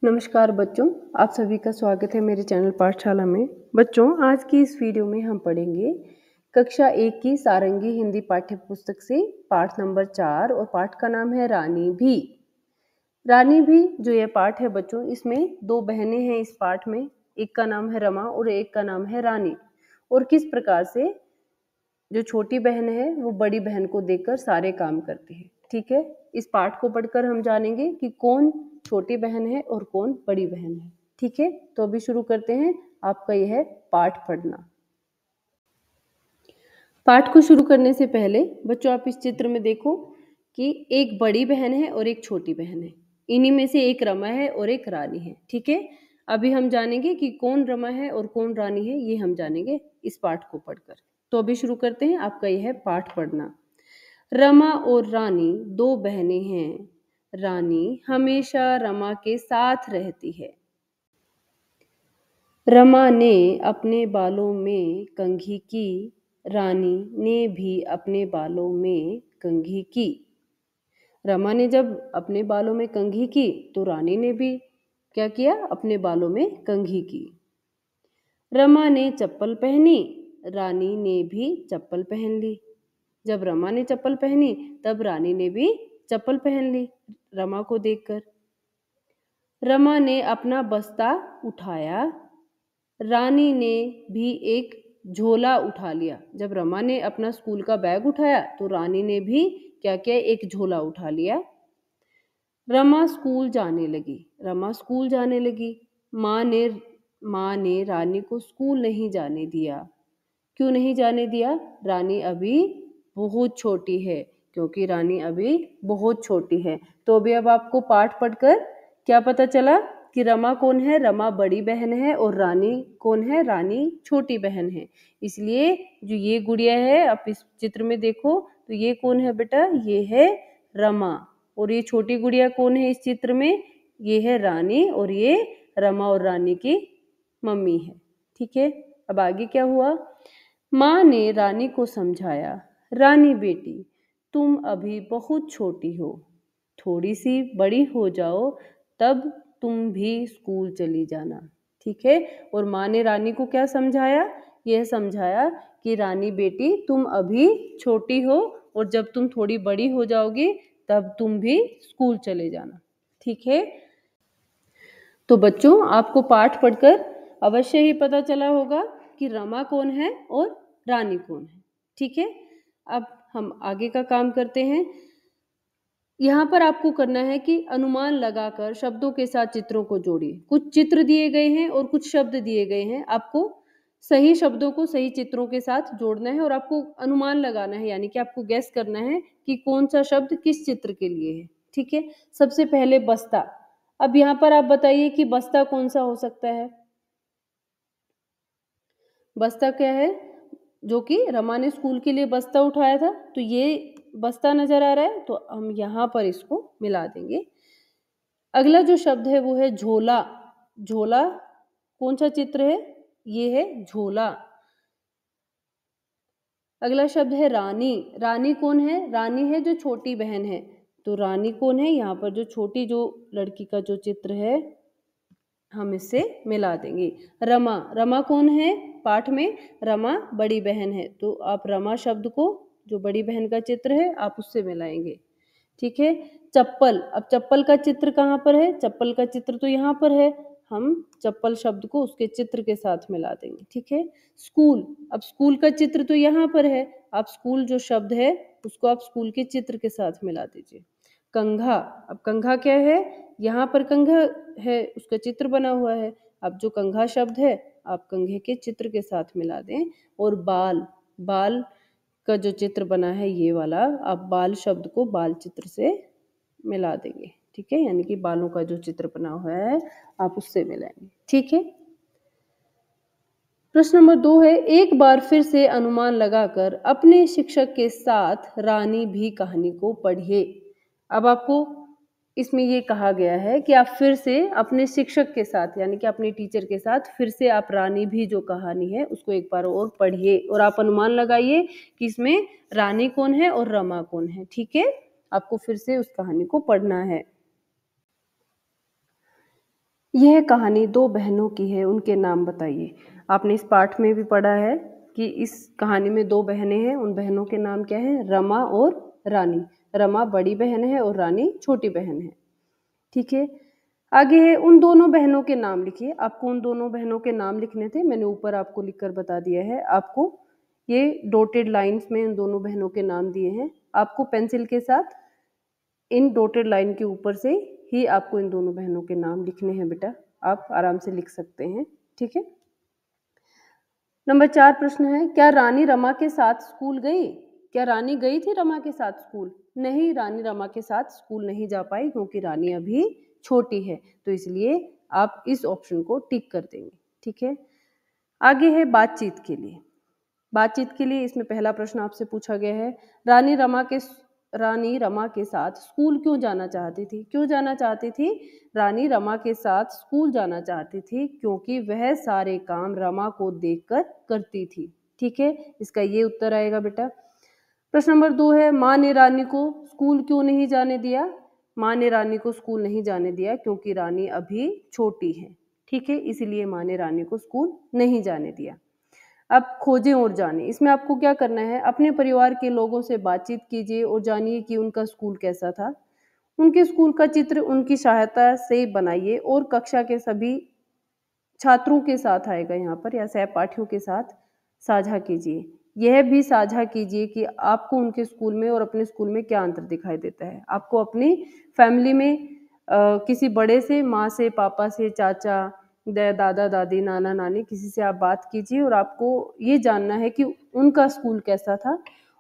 नमस्कार बच्चों, आप सभी का स्वागत है मेरे चैनल पाठशाला में। बच्चों, आज की इस वीडियो में हम पढ़ेंगे कक्षा 1 की सारंगी हिंदी पाठ्य पुस्तक से पाठ नंबर 4 और पाठ का नाम है रानी भी। रानी भी जो ये पाठ है बच्चों, इसमें दो बहनें हैं इस पाठ में। एक का नाम है रमा और एक का नाम है रानी। और किस प्रकार से जो छोटी बहन है वो बड़ी बहन को देखकर सारे काम करती है। ठीक है, इस पाठ को पढ़कर हम जानेंगे कि कौन छोटी बहन है और कौन बड़ी बहन है। ठीक है, तो अभी शुरू करते हैं। आपका यह है पाठ पढ़ना। पाठ को शुरू करने से पहले बच्चों आप इस चित्र में देखो कि एक बड़ी बहन है और एक छोटी बहन है। इन्हीं में से एक रमा है और एक रानी है। ठीक है, अभी हम जानेंगे कि कौन रमा है और कौन रानी है, ये हम जानेंगे इस पाठ को पढ़कर। तो अभी शुरू करते हैं। आपका यह है पाठ पढ़ना। रमा और रानी दो बहनें हैं। रानी हमेशा रमा के साथ रहती है। रमा ने अपने बालों में कंघी की। रानी ने भी अपने बालों में कंघी की। रमा ने जब अपने बालों में कंघी की तो रानी ने भी क्या किया, अपने बालों में कंघी की। रमा ने चप्पल पहनी, रानी ने भी चप्पल पहन ली। जब रमा ने चप्पल पहनी तब रानी ने भी चप्पल पहन ली रमा को देखकर। रमा ने अपना बस्ता उठाया, रानी ने भी एक झोला उठा लिया। जब रमा ने अपना स्कूल का बैग उठाया तो रानी ने भी क्या किया, एक झोला उठा लिया। रमा स्कूल जाने लगी। रमा स्कूल जाने लगी। माँ ने रानी को स्कूल नहीं जाने दिया। क्यों नहीं जाने दिया? रानी अभी बहुत छोटी है, क्योंकि रानी अभी बहुत छोटी है। तो अभी अब आपको पाठ पढ़कर क्या पता चला कि रमा कौन है? रमा बड़ी बहन है और रानी कौन है? रानी छोटी बहन है। इसलिए जो ये गुड़िया है, आप इस चित्र में देखो तो ये कौन है बेटा? ये है रमा। और ये छोटी गुड़िया कौन है इस चित्र में? ये है रानी और ये रमा और रानी की मम्मी है। ठीक है, अब आगे क्या हुआ? माँ ने रानी को समझाया, रानी बेटी तुम अभी बहुत छोटी हो, थोड़ी सी बड़ी हो जाओ तब तुम भी स्कूल चली जाना। ठीक है, और माँ ने रानी को क्या समझाया? यह समझाया कि रानी बेटी तुम अभी छोटी हो और जब तुम थोड़ी बड़ी हो जाओगी तब तुम भी स्कूल चले जाना। ठीक है, तो बच्चों आपको पाठ पढ़कर अवश्य ही पता चला होगा कि रमा कौन है और रानी कौन है। ठीक है, अब हम आगे का काम करते हैं। यहाँ पर आपको करना है कि अनुमान लगाकर शब्दों के साथ चित्रों को जोड़िए। कुछ चित्र दिए गए हैं और कुछ शब्द दिए गए हैं। आपको सही शब्दों को सही चित्रों के साथ जोड़ना है और आपको अनुमान लगाना है, यानी कि आपको गैस करना है कि कौन सा शब्द किस चित्र के लिए है। ठीक है, सबसे पहले बस्ता। अब यहाँ पर आप बताइए कि बस्ता कौन सा हो सकता है? बस्ता क्या है? जो कि रमा ने स्कूल के लिए बस्ता उठाया था, तो ये बस्ता नजर आ रहा है, तो हम यहाँ पर इसको मिला देंगे। अगला जो शब्द है वो है झोला। झोला कौन सा चित्र है? ये है झोला। अगला शब्द है रानी। रानी कौन है? रानी है जो छोटी बहन है, तो रानी कौन है? यहाँ पर जो छोटी जो लड़की का जो चित्र है हम इससे मिला देंगे। रमा, रमा कौन है पाठ में? रमा बड़ी बहन है, तो आप रमा शब्द को जो बड़ी बहन का चित्र है आप उससे मिलाएंगे। ठीक है, चप्पल। अब चप्पल का चित्र कहाँ पर है? चप्पल का चित्र तो यहाँ पर है, हम चप्पल शब्द को उसके चित्र के साथ मिला देंगे। ठीक है, स्कूल। अब स्कूल का चित्र तो यहाँ पर है, आप स्कूल जो शब्द है उसको आप स्कूल के चित्र के साथ मिला दीजिए। कंघा। अब कंघा क्या है? यहाँ पर कंघा है, उसका चित्र बना हुआ है। अब जो कंघा शब्द है आप कंघे के चित्र के साथ मिला दें। और बाल, बाल का जो चित्र बना है ये वाला, आप बाल शब्द को बाल चित्र से मिला देंगे। ठीक है, यानी कि बालों का जो चित्र बना हुआ है आप उससे मिलाएंगे। ठीक है, प्रश्न नंबर 2 है, एक बार फिर से अनुमान लगाकर अपने शिक्षक के साथ रानी भी कहानी को पढ़िए। अब आपको इसमें ये कहा गया है कि आप फिर से अपने शिक्षक के साथ, यानी कि अपने टीचर के साथ फिर से आप रानी भी जो कहानी है उसको एक बार और पढ़िए और आप अनुमान लगाइए कि इसमें रानी कौन है और रमा कौन है। ठीक है, आपको फिर से उस कहानी को पढ़ना है। यह कहानी दो बहनों की है, उनके नाम बताइए। आपने इस पाठ में भी पढ़ा है कि इस कहानी में दो बहनें हैं, उन बहनों के नाम क्या है? रमा और रानी। रमा बड़ी बहन है और रानी छोटी बहन है। ठीक है, आगे है उन दोनों बहनों के नाम लिखिए। आपको उन दोनों बहनों के नाम लिखने थे, मैंने ऊपर आपको लिखकर बता दिया है। आपको ये डॉटेड लाइन्स में उन दोनों बहनों के नाम दिए हैं। आपको पेंसिल के साथ इन डॉटेड लाइन के ऊपर से ही आपको इन दोनों बहनों के नाम लिखने हैं बेटा। आप आराम से लिख सकते हैं। ठीक है, नंबर 4 प्रश्न है, क्या रानी रमा के साथ स्कूल गई? क्या रानी गई थी रमा के साथ स्कूल? नहीं, रानी रमा के साथ स्कूल नहीं जा पाई क्योंकि रानी अभी छोटी है, तो इसलिए आप इस ऑप्शन को टिक कर देंगे। ठीक है, आगे है बातचीत के लिए। बातचीत के लिए इसमें पहला प्रश्न आपसे पूछा गया है, रानी रमा के साथ स्कूल क्यों जाना चाहती थी? क्यों जाना चाहती थी? रानी रमा के साथ स्कूल जाना चाहती थी क्योंकि वह सारे काम रमा को देखकर करती थी। ठीक है, इसका ये उत्तर आएगा बेटा। प्रश्न नंबर 2 है, माँ ने रानी को स्कूल क्यों नहीं जाने दिया? माँ ने रानी को स्कूल नहीं जाने दिया क्योंकि रानी अभी छोटी है। ठीक है, इसलिए माँ ने रानी को स्कूल नहीं जाने दिया। अब खोजें और जानें। इसमें आपको क्या करना है, अपने परिवार के लोगों से बातचीत कीजिए और जानिए कि उनका स्कूल कैसा था। उनके स्कूल का चित्र उनकी सहायता से बनाइए और कक्षा के सभी छात्रों के साथ आएगा यहाँ पर, या सहपाठियों के साथ साझा कीजिए। यह भी साझा कीजिए कि आपको उनके स्कूल में और अपने स्कूल में क्या अंतर दिखाई देता है। आपको अपनी फैमिली में किसी बड़े से, माँ से, पापा से, चाचा, दादा दादी, नाना नानी, किसी से आप बात कीजिए और आपको ये जानना है कि उनका स्कूल कैसा था।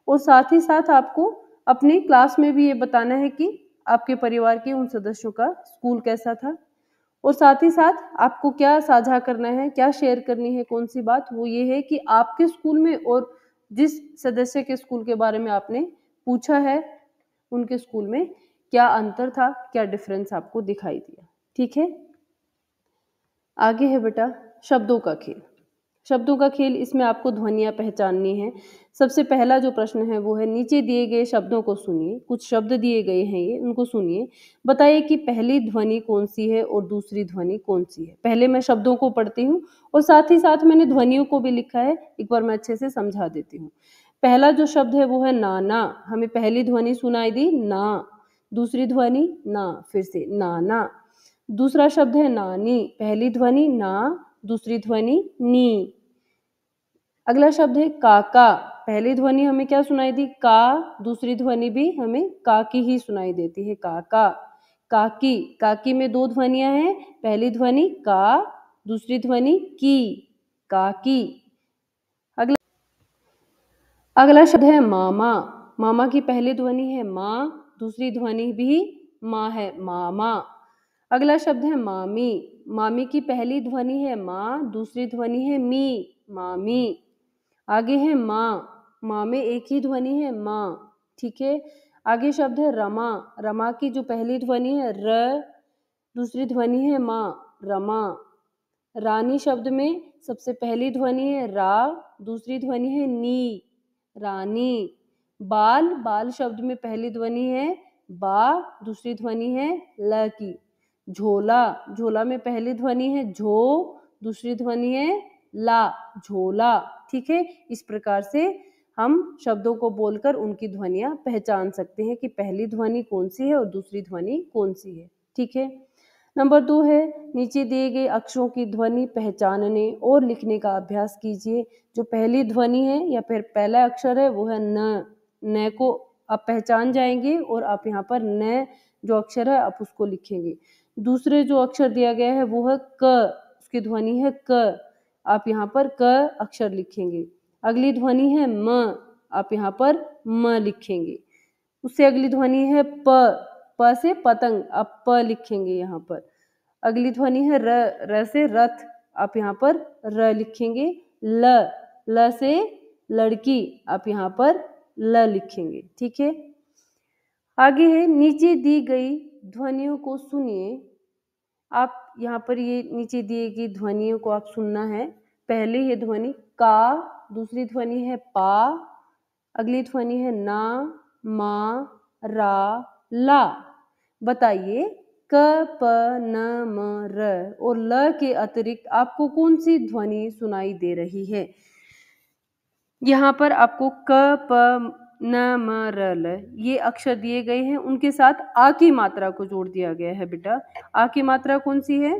और साथ ही साथ आपको अपनी क्लास में भी ये बताना है कि आपके परिवार के उन सदस्यों का स्कूल कैसा था। और साथ ही साथ आपको क्या साझा करना है, क्या शेयर करनी है, कौन सी बात, वो ये है कि आपके स्कूल में और जिस सदस्य के स्कूल के बारे में आपने पूछा है, उनके स्कूल में क्या अंतर था, क्या डिफरेंस आपको दिखाई दिया। ठीक है, आगे है बेटा शब्दों का खेल। शब्दों का खेल, इसमें आपको ध्वनियाँ पहचाननी है। सबसे पहला जो प्रश्न है वो है, नीचे दिए गए शब्दों को सुनिए। कुछ शब्द दिए गए हैं, ये उनको सुनिए। बताइए कि पहली ध्वनि कौन सी है और दूसरी ध्वनि कौन सी है। पहले मैं शब्दों को पढ़ती हूँ और साथ ही साथ मैंने ध्वनियों को भी लिखा है, एक बार मैं अच्छे से समझा देती हूँ। पहला जो शब्द है वो है नाना। हमें पहली ध्वनि सुनाई दी ना, दूसरी ध्वनि ना, फिर से नाना। दूसरा शब्द है नानी। पहली ध्वनि ना, दूसरी ध्वनि नी। अगला शब्द है काका। पहली ध्वनि हमें क्या सुनाई दी? का। दूसरी ध्वनि भी हमें का की ही सुनाई देती है, काका। काकी। काकी में दो ध्वनियां हैं, पहली ध्वनि का, दूसरी ध्वनि की, काकी। अगला अगला शब्द है मामा। मामा की पहली ध्वनि है माँ, दूसरी ध्वनि भी माँ है, मामा। अगला शब्द है मामी। मामी की पहली ध्वनि है माँ, दूसरी ध्वनि है मी, मामी। आगे है माँ। माँ में एक ही ध्वनि है माँ। ठीक है, आगे शब्द है रमा। रमा की जो पहली ध्वनि है र, दूसरी ध्वनि है माँ, रमा। रानी शब्द में सबसे पहली ध्वनि है रा, दूसरी ध्वनि है नी, रानी। बाल। बाल शब्द में पहली ध्वनि है बा, दूसरी ध्वनि है ल की, झोला। झोला में पहली ध्वनि है झो, दूसरी ध्वनि है ला, झोला। ठीक है, इस प्रकार से हम शब्दों को बोलकर उनकी ध्वनियां पहचान सकते हैं कि पहली ध्वनि कौन सी है और दूसरी ध्वनि कौन सी है। ठीक है, नंबर 2 है, नीचे दिए गए अक्षरों की ध्वनि पहचानने और लिखने का अभ्यास कीजिए। जो पहली ध्वनि है या फिर पहला अक्षर है वो है न। न को आप पहचान जाएंगे और आप यहाँ पर न जो अक्षर है आप उसको लिखेंगे। दूसरे जो अक्षर दिया गया है वो है क, उसकी ध्वनि है क, आप यहाँ पर क अक्षर लिखेंगे। अगली ध्वनि है म, आप यहाँ पर म लिखेंगे। उससे अगली ध्वनि है प, प से पतंग, आप प लिखेंगे यहाँ पर। अगली ध्वनि है र, र से रथ, आप यहाँ पर र लिखेंगे। ल, ल से लड़की, आप यहाँ पर ल लिखेंगे। ठीक है, आगे है, नीचे दी गई ध्वनियों को सुनिए। आप यहाँ पर ये नीचे दिए गई ध्वनियों को आप सुनना है। पहली है ध्वनि का, दूसरी ध्वनि है पा, अगली ध्वनि है ना, मा, रा, ला। बताइए क प न म र और ल के अतिरिक्त आपको कौन सी ध्वनि सुनाई दे रही है? यहाँ पर आपको क प न म र ल ये अक्षर दिए गए हैं, उनके साथ आ की मात्रा को जोड़ दिया गया है बेटा। आ की मात्रा कौन सी है?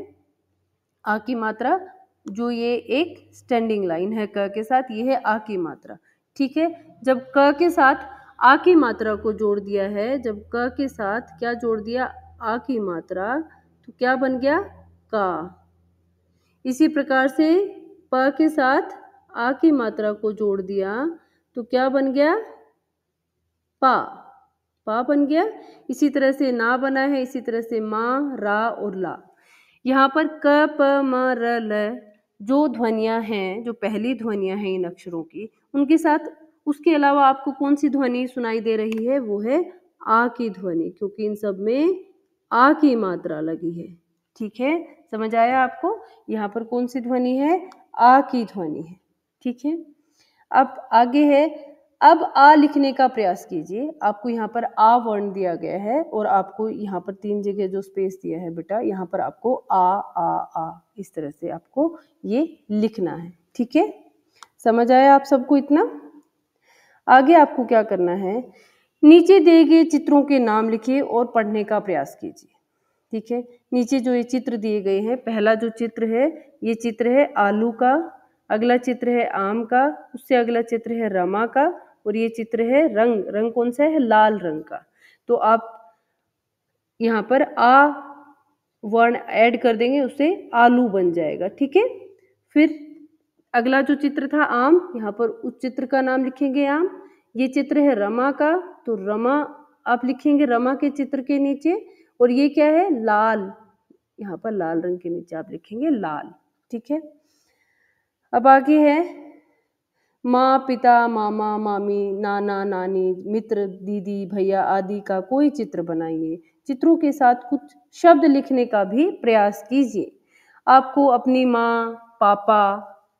आ की मात्रा जो ये एक स्टैंडिंग लाइन है क के साथ, ये है आ की मात्रा। ठीक है, जब क के साथ आ की मात्रा को जोड़ दिया है, जब क के साथ क्या जोड़ दिया? आ की मात्रा, तो क्या बन गया? का। इसी प्रकार से प के साथ आ की मात्रा को जोड़ दिया तो क्या बन गया? पा। पा बन गया। इसी तरह से ना बना है, इसी तरह से माँ, रा और ला। यहाँ पर क प म र ल जो ध्वनियाँ हैं, जो पहली ध्वनियाँ हैं इन अक्षरों की, उनके साथ उसके अलावा आपको कौन सी ध्वनि सुनाई दे रही है? वो है आ की ध्वनि, क्योंकि इन सब में आ की मात्रा लगी है। ठीक है, समझ आया आपको? यहाँ पर कौन सी ध्वनि है? आ की ध्वनि है। ठीक है, अब आगे है, अब आ लिखने का प्रयास कीजिए। आपको यहाँ पर आ वर्ण दिया गया है और आपको यहाँ पर 3 जगह जो स्पेस दिया है बेटा, यहाँ पर आपको आ इस तरह से आपको ये लिखना है। ठीक है, समझ आया आप सबको इतना? आगे आपको क्या करना है, नीचे दिए गए चित्रों के नाम लिखिए और पढ़ने का प्रयास कीजिए। ठीक है, नीचे जो ये चित्र दिए गए हैं, पहला जो चित्र है, ये चित्र है आलू का, अगला चित्र है आम का, उससे अगला चित्र है रमा का, और ये चित्र है रंग। रंग कौन सा है? लाल रंग का। तो आप यहाँ पर आ वर्ण ऐड कर देंगे, उससे आलू बन जाएगा। ठीक है, फिर अगला जो चित्र था आम, यहाँ पर उस चित्र का नाम लिखेंगे आम। ये चित्र है रमा का, तो रमा आप लिखेंगे रमा के चित्र के नीचे, और ये क्या है? लाल, यहाँ पर लाल रंग के नीचे आप लिखेंगे लाल। ठीक है, अब आगे है माँ, पिता, मामा, मामी, नाना, नानी, मित्र, दीदी, भैया आदि का कोई चित्र बनाइए। चित्रों के साथ कुछ शब्द लिखने का भी प्रयास कीजिए। आपको अपनी माँ, पापा,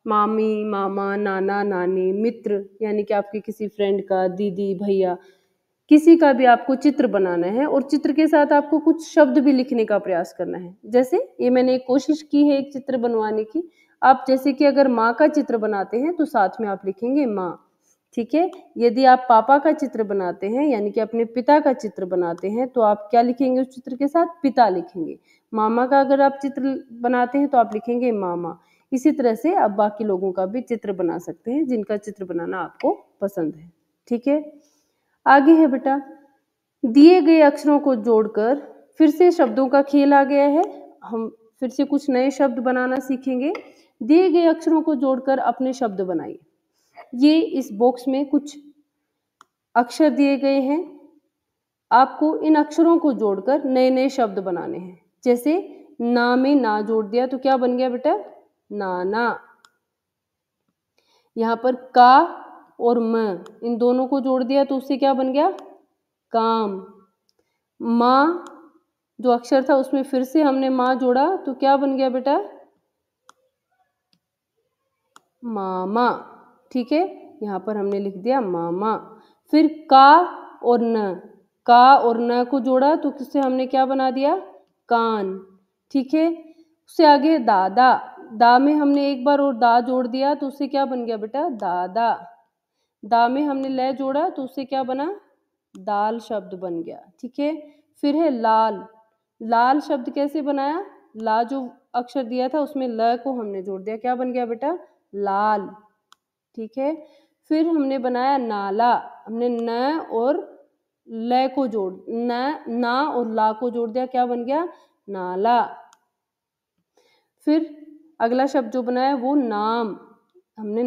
मामी, मामा, नाना, नानी, मित्र यानी कि आपके किसी फ्रेंड का, दीदी, भैया, किसी का भी आपको चित्र बनाना है और चित्र के साथ आपको कुछ शब्द भी लिखने का प्रयास करना है। जैसे ये मैंने एक कोशिश की है एक चित्र बनवाने की। आप जैसे कि अगर माँ का चित्र बनाते हैं तो साथ में आप लिखेंगे माँ। ठीक है, यदि आप पापा का चित्र बनाते हैं यानी कि अपने पिता का चित्र बनाते हैं तो आप क्या लिखेंगे? उस चित्र के साथ पिता लिखेंगे। मामा का अगर आप चित्र बनाते हैं तो आप लिखेंगे मामा। इसी तरह से आप बाकी लोगों का भी चित्र बना सकते हैं जिनका चित्र बनाना आपको पसंद है। ठीक है, आगे है बेटा, दिए गए अक्षरों को जोड़कर फिर से शब्दों का खेल आ गया है। हम फिर से कुछ नए शब्द बनाना सीखेंगे। दिए गए अक्षरों को जोड़कर अपने शब्द बनाइए। ये इस बॉक्स में कुछ अक्षर दिए गए हैं, आपको इन अक्षरों को जोड़कर नए नए शब्द बनाने हैं। जैसे ना में ना जोड़ दिया तो क्या बन गया बेटा? नाना। यहाँ पर का और म इन दोनों को जोड़ दिया तो उससे क्या बन गया? काम। माँ जो अक्षर था उसमें फिर से हमने माँ जोड़ा तो क्या बन गया बेटा? मामा। ठीक है, यहाँ पर हमने लिख दिया मामा। फिर का और न, का और न को जोड़ा तो किससे हमने क्या बना दिया? कान। ठीक है, उससे आगे दादा, दा में हमने एक बार और दा जोड़ दिया तो उससे क्या बन गया बेटा? दादा। दा में हमने लय जोड़ा तो उससे क्या बना? दाल शब्द बन गया। ठीक है, फिर है लाल। लाल शब्द कैसे बनाया? ला जो अक्षर दिया था उसमें ल को हमने जोड़ दिया, क्या बन गया बेटा? लाल। ठीक है, फिर हमने बनाया नाला। हमने न और ल को जोड़ ना और ला को जोड़ दिया, क्या बन गया? नाला। फिर अगला शब्द जो बनाया वो नाम। हमने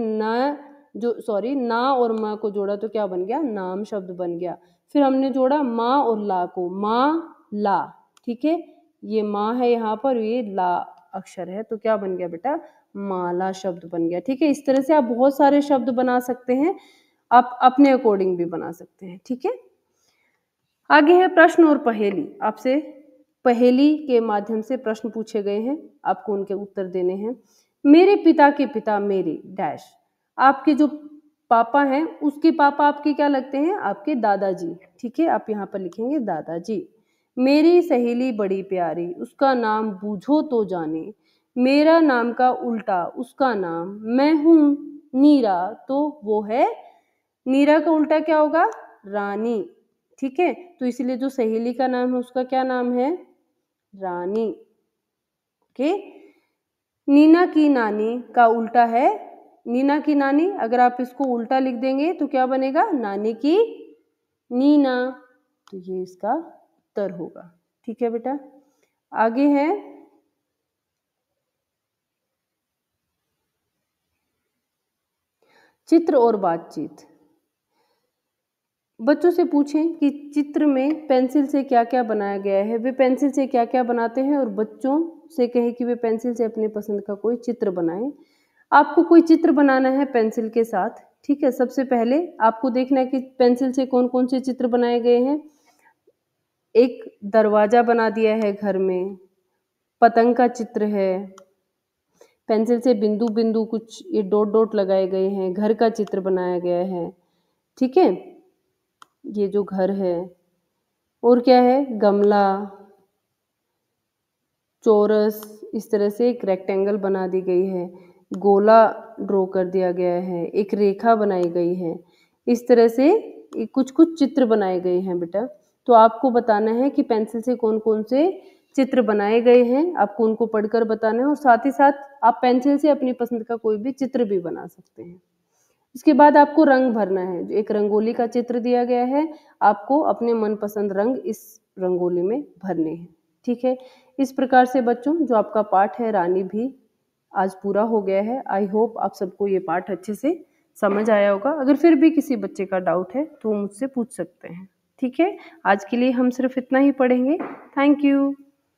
ना और माँ को जोड़ा तो क्या बन गया? नाम शब्द बन गया। फिर हमने जोड़ा माँ और ला को, माँ ला। ठीक है, ये माँ है यहाँ पर, ये ला अक्षर है तो क्या बन गया बेटा? माला शब्द बन गया। ठीक है, इस तरह से आप बहुत सारे शब्द बना सकते हैं, आप अपने अकॉर्डिंग भी बना सकते हैं। ठीक है, आगे है प्रश्न और पहेली। आपसे पहेली के माध्यम से प्रश्न पूछे गए हैं, आपको उनके उत्तर देने हैं। मेरे पिता के पिता मेरे डैश, आपके जो पापा हैं उसके पापा आपके क्या लगते हैं? आपके दादाजी। ठीक है, आप यहाँ पर लिखेंगे दादाजी। मेरी सहेली बड़ी प्यारी, उसका नाम बूझो तो जाने, मेरा नाम का उल्टा उसका नाम, मैं हूँ नीरा तो वो है, नीरा का उल्टा क्या होगा? रानी। ठीक है, तो इसलिए जो सहेली का नाम है उसका क्या नाम है? रानी। ओके। नीना की नानी का उल्टा है, नीना की नानी, अगर आप इसको उल्टा लिख देंगे तो क्या बनेगा? नानी की नीना। तो ये इसका उत्तर होगा। ठीक है बेटा, आगे है चित्र और बातचीत। बच्चों से पूछें कि चित्र में पेंसिल से क्या क्या बनाया गया है, वे पेंसिल से क्या क्या बनाते हैं, और बच्चों से कहें कि वे पेंसिल से अपनी पसंद का कोई चित्र बनाएं। आपको कोई चित्र बनाना है पेंसिल के साथ। ठीक है, सबसे पहले आपको देखना है कि पेंसिल से कौन कौन से चित्र बनाए गए हैं। एक दरवाजा बना दिया है घर में, पतंग का चित्र है, पेंसिल से बिंदु बिंदु कुछ ये डॉट डॉट लगाए गए हैं, घर का चित्र बनाया गया है। ठीक है, ये जो घर है, और क्या है? गमला, चौरस, इस तरह से एक रेक्टेंगल बना दी गई है, गोला ड्रॉ कर दिया गया है, एक रेखा बनाई गई है। इस तरह से कुछ कुछ चित्र बनाए गए हैं बेटा। तो आपको बताना है कि पेंसिल से कौन कौन से चित्र बनाए गए हैं, आपको उनको पढ़कर बताना है, और साथ ही साथ आप पेंसिल से अपनी पसंद का कोई भी चित्र भी बना सकते हैं। इसके बाद आपको रंग भरना है, एक रंगोली का चित्र दिया गया है, आपको अपने मनपसंद रंग इस रंगोली में भरने हैं। ठीक है, इस प्रकार से बच्चों जो आपका पाठ है रानी भी आज पूरा हो गया है। आई होप आप सबको ये पाठ अच्छे से समझ आया होगा। अगर फिर भी किसी बच्चे का डाउट है तो वो मुझसे पूछ सकते हैं। ठीक है, आज के लिए हम सिर्फ इतना ही पढ़ेंगे। Thank you.